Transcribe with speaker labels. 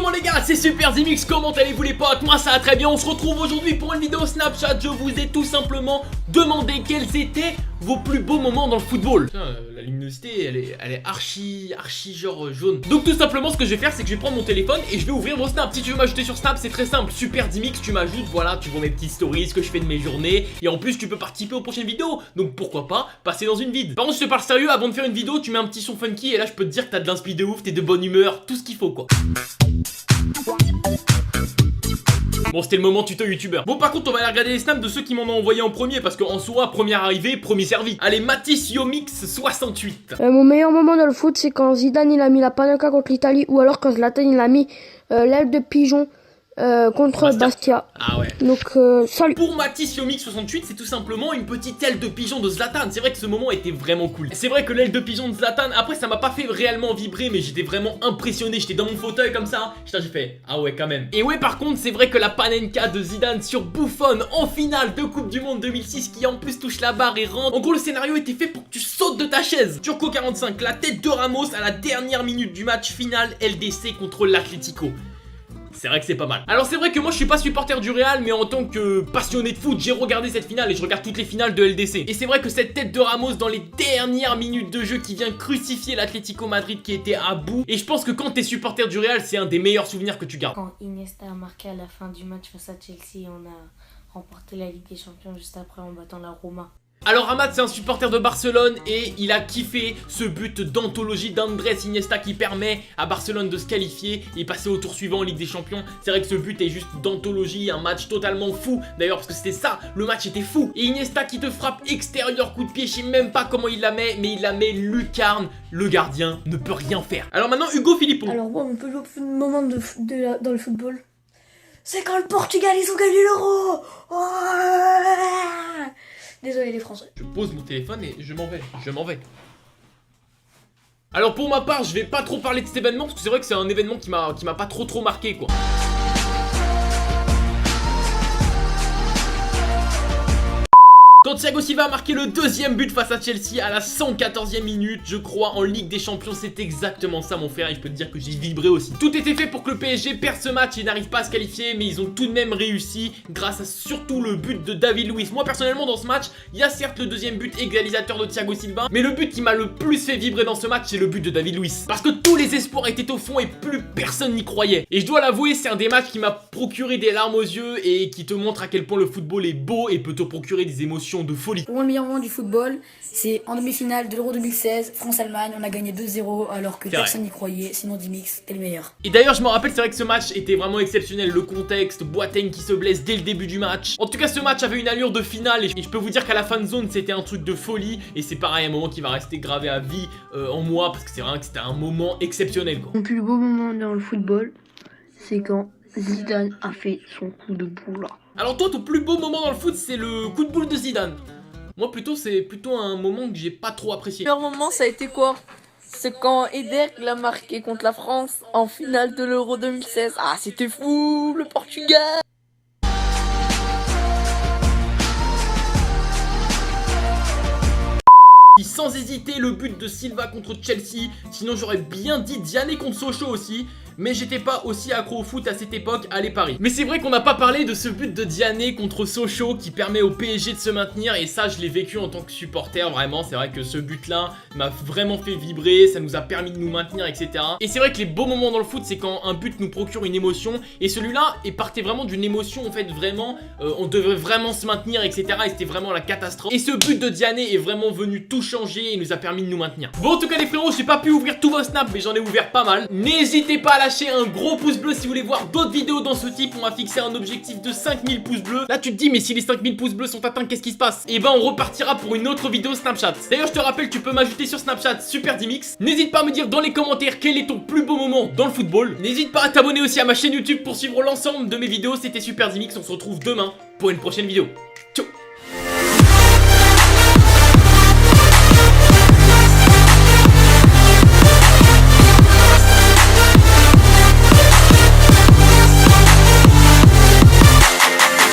Speaker 1: Comment les gars, c'est Super Zimix, comment allez-vous les potes? Moi ça va très bien, on se retrouve aujourd'hui pour une vidéo Snapchat. Je vous ai tout simplement demandé quels étaient vos plus beaux moments dans le football. Putain, la luminosité elle est archi genre jaune. Donc tout simplement ce que je vais faire c'est que je vais prendre mon téléphone et je vais ouvrir mon Snap. Si tu veux m'ajouter sur Snap c'est très simple, Super Zimix, tu m'ajoutes, voilà, tu vois mes petites stories, ce que je fais de mes journées. Et en plus tu peux participer aux prochaines vidéos, donc pourquoi pas passer dans une vide. Par contre je te parle sérieux, avant de faire une vidéo tu mets un petit son funky et là je peux te dire que t'as de l'inspi de ouf, t'es de bonne humeur, tout ce qu'il faut quoi. Bon, c'était le moment tuto youtubeur. Bon, par contre, on va aller regarder les snaps de ceux qui m'en ont envoyé en premier parce qu'en soi, première arrivée, premier servi. Allez, Mathis Yomix 68.
Speaker 2: Mon meilleur moment dans le foot, c'est quand Zidane il a mis la panenka contre l'Italie ou alors quand Zlatan il a mis l'aile de pigeon contre Bastia.
Speaker 1: Ah ouais.
Speaker 2: Donc, salut.
Speaker 1: Pour Mathis Yomix 68, c'est tout simplement une petite aile de pigeon de Zlatan. C'est vrai que ce moment était vraiment cool. C'est vrai que l'aile de pigeon de Zlatan, après ça m'a pas fait réellement vibrer, mais j'étais vraiment impressionné. J'étais dans mon fauteuil comme ça. J'ai fait, ah ouais quand même. Et ouais, par contre, c'est vrai que la panenka de Zidane sur Buffon en finale de Coupe du Monde 2006 qui en plus touche la barre et rentre. En gros, le scénario était fait pour que tu sautes de ta chaise. Turco 45, la tête de Ramos à la dernière minute du match final LDC contre l'Atlético. C'est vrai que c'est pas mal. Alors c'est vrai que moi je suis pas supporter du Real, mais en tant que passionné de foot j'ai regardé cette finale et je regarde toutes les finales de LDC. Et c'est vrai que cette tête de Ramos dans les dernières minutes de jeu qui vient crucifier l'Atlético Madrid qui était à bout. Et je pense que quand t'es supporter du Real c'est un des meilleurs souvenirs que tu gardes.
Speaker 3: Quand Iniesta a marqué à la fin du match face à Chelsea, on a remporté la Ligue des Champions juste après en battant la Roma.
Speaker 1: Alors Ahmad c'est un supporter de Barcelone et il a kiffé ce but d'anthologie d'Andrés Iniesta qui permet à Barcelone de se qualifier et passer au tour suivant en Ligue des Champions. C'est vrai que ce but est juste d'anthologie, un match totalement fou d'ailleurs parce que c'était ça, le match était fou. Et Iniesta qui te frappe extérieur coup de pied, je sais même pas comment il la met, mais il la met lucarne, le gardien ne peut rien faire. Alors maintenant Hugo Philippon.
Speaker 4: Alors moi mon plus beau moment dans le football, c'est quand le Portugal ils ont gagné l'Euro. Ouais. Désolé les Français.
Speaker 1: Je pose mon téléphone et je m'en vais. Alors pour ma part, je vais pas trop parler de cet événement parce que c'est vrai que c'est un événement qui m'a pas trop marqué quoi. Quand Thiago Silva a marqué le deuxième but face à Chelsea à la 114e minute, je crois, en Ligue des Champions, c'est exactement ça mon frère et je peux te dire que j'ai vibré aussi. Tout était fait pour que le PSG perde ce match et n'arrive pas à se qualifier, mais ils ont tout de même réussi grâce à surtout le but de David Luiz. Moi personnellement dans ce match, il y a certes le deuxième but égalisateur de Thiago Silva, mais le but qui m'a le plus fait vibrer dans ce match, c'est le but de David Luiz. Parce que tous les espoirs étaient au fond et plus personne n'y croyait. Et je dois l'avouer, c'est un des matchs qui m'a procuré des larmes aux yeux et qui te montre à quel point le football est beau et peut te procurer des émotions de folie.
Speaker 5: Pour moi, le meilleur moment du football, c'est en demi-finale de l'Euro 2016, France-Allemagne, on a gagné 2-0 alors que personne n'y croyait, sinon Dimix était le meilleur.
Speaker 1: Et d'ailleurs, je me rappelle, c'est vrai que ce match était vraiment exceptionnel, le contexte, Boateng qui se blesse dès le début du match. En tout cas, ce match avait une allure de finale et je peux vous dire qu'à la fan zone, c'était un truc de folie et c'est pareil, un moment qui va rester gravé à vie en moi parce que c'est vrai que c'était un moment exceptionnel quoi.
Speaker 2: Mon plus beau moment dans le football, c'est quand Zidane a fait son coup de boule.
Speaker 1: Alors toi, ton plus beau moment dans le foot, c'est le coup de boule de Zidane. Moi plutôt, c'est plutôt un moment que j'ai pas trop apprécié.
Speaker 6: Le meilleur moment, ça a été quoi? C'est quand Eder l'a marqué contre la France en finale de l'Euro 2016. Ah, c'était fou, le Portugal!
Speaker 1: Sans hésiter, le but de Silva contre Chelsea. Sinon, j'aurais bien dit Diané contre Sochaux aussi. Mais j'étais pas aussi accro au foot à cette époque, allez Paris. Mais c'est vrai qu'on n'a pas parlé de ce but de Diané contre Sochaux qui permet au PSG de se maintenir. Et ça, je l'ai vécu en tant que supporter, vraiment. C'est vrai que ce but-là m'a vraiment fait vibrer. Ça nous a permis de nous maintenir, etc. Et c'est vrai que les beaux moments dans le foot, c'est quand un but nous procure une émotion. Et celui-là, il partait vraiment d'une émotion, en fait, vraiment. On devait vraiment se maintenir, etc. Et c'était vraiment la catastrophe. Et ce but de Diané est vraiment venu tout changer et nous a permis de nous maintenir. Bon, en tout cas, les frérots, j'ai pas pu ouvrir tous vos snaps, mais j'en ai ouvert pas mal. N'hésitez pas à lâcher un gros pouce bleu si vous voulez voir d'autres vidéos dans ce type. On va fixer un objectif de 5000 pouces bleus. Là tu te dis mais si les 5000 pouces bleus sont atteints, qu'est-ce qui se passe? Et ben on repartira pour une autre vidéo Snapchat. D'ailleurs je te rappelle, tu peux m'ajouter sur Snapchat Super Zimix. N'hésite pas à me dire dans les commentaires quel est ton plus beau moment dans le football. N'hésite pas à t'abonner aussi à ma chaîne YouTube pour suivre l'ensemble de mes vidéos. C'était Super Zimix, on se retrouve demain pour une prochaine vidéo.